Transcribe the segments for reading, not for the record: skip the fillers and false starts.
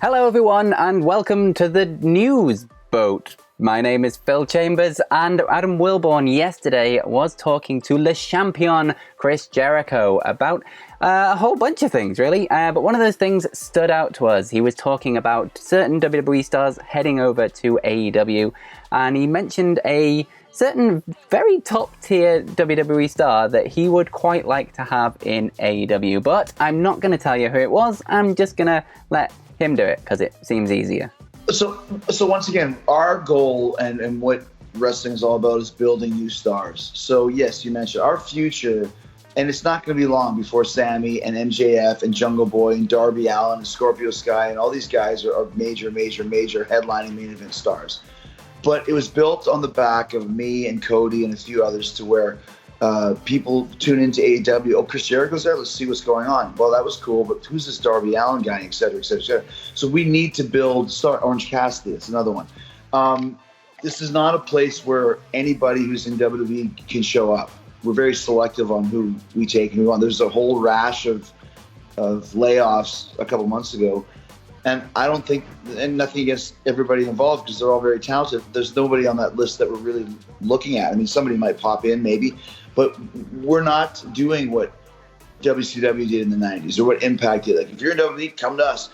Hello everyone and welcome to the news boat. My name is Phil Chambers and Adam Wilborn yesterday was talking to Le Champion Chris Jericho about a whole bunch of things really, but one of those things stood out to us. He was talking about certain WWE stars heading over to AEW, and he mentioned a certain very top tier WWE star that he would quite like to have in AEW, but I'm not going to tell you who it was. I'm just going to let him do it because it seems easier. So once again, our goal and what wrestling is all about is building new stars. So yes, you mentioned our future, and it's not going to be long before Sammy and MJF and Jungle Boy and Darby Allin and Scorpio Sky and all these guys are major headlining main event stars. But it was built on the back of me and Cody and a few others to where people tune into AEW. Oh, Chris Jericho's there. Let's see what's going on. Well, that was cool, but who's this Darby Allin guy, et cetera, et cetera, et cetera. So we need to build Orange Cassidy. It's another one. This is not a place where anybody who's in WWE can show up. We're very selective on who we take and who on. There's a whole rash of layoffs a couple months ago. And I don't think, and nothing against everybody involved because they're all very talented. There's nobody on that list that we're really looking at. I mean, somebody might pop in maybe, but we're not doing what WCW did in the 90s or what Impact did. Like, if you're in WWE, come to us.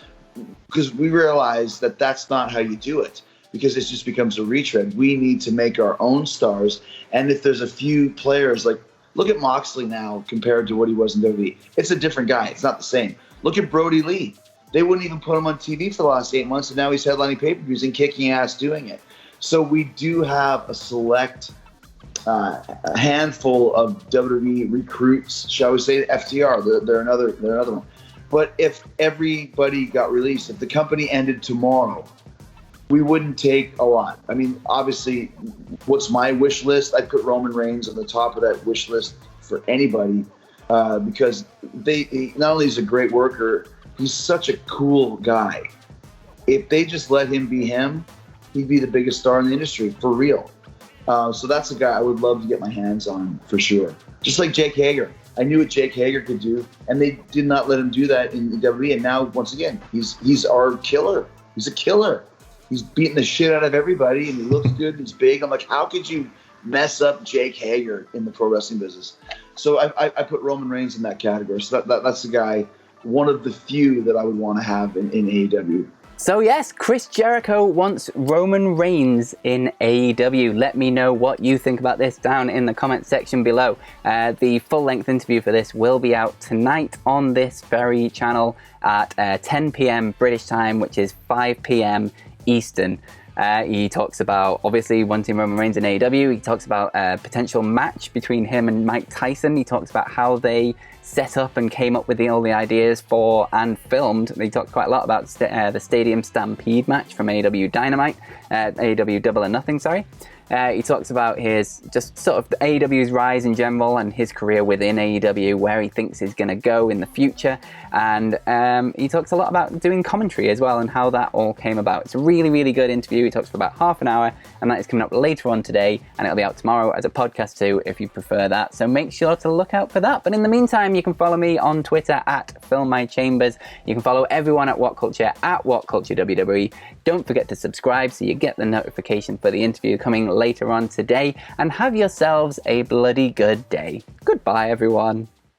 Because we realize that that's not how you do it, because it just becomes a retread. We need to make our own stars. And if there's a few players, like, look at Moxley now compared to what he was in WWE. It's a different guy. It's not the same. Look at Brody Lee. They wouldn't even put him on TV for the last 8 months, and now he's headlining pay-per-views and kicking ass doing it. So we do have a select handful of WWE recruits, shall we say, FTR. They're another one. But if everybody got released, if the company ended tomorrow, we wouldn't take a lot. I mean, obviously, what's my wish list? I'd put Roman Reigns on the top of that wish list for anybody because he not only is a great worker, he's such a cool guy. If they just let him be him, he'd be the biggest star in the industry, for real. So that's a guy I would love to get my hands on, for sure. Just like Jake Hager. I knew what Jake Hager could do, and they did not let him do that in the WWE. And now, once again, he's our killer. He's a killer. He's beating the shit out of everybody, and he looks good, and he's big. I'm like, how could you mess up Jake Hager in the pro wrestling business? So I put Roman Reigns in that category. So that's the guy, one of the few that I would want to have in AEW. So yes, Chris Jericho wants Roman Reigns in AEW. Let me know what you think about this down in the comment section below. The full-length interview for this will be out tonight on this very channel at 10 p.m. British time, which is 5 p.m. Eastern. He talks about obviously wanting Roman Reigns in AEW. He talks about a potential match between him and Mike Tyson. He talks about how they set up and came up with all the ideas for and filmed. He talked quite a lot about the Stadium Stampede match from AEW Dynamite, AEW Double or Nothing, sorry. He talks about his just sort of AEW's rise in general and his career within AEW, where he thinks he's going to go in the future. And he talks a lot about doing commentary as well and how that all came about. It's a really, really good interview. He talks for about half an hour, and that is coming up later on today, and it'll be out tomorrow as a podcast too, if you prefer that. So make sure to look out for that. But in the meantime, you can follow me on Twitter at PhilMyChambers. You can follow everyone at WhatCulture at WhatCultureWWE. Don't forget to subscribe so you get the notification for the interview coming later on today, and have yourselves a bloody good day. Goodbye, everyone.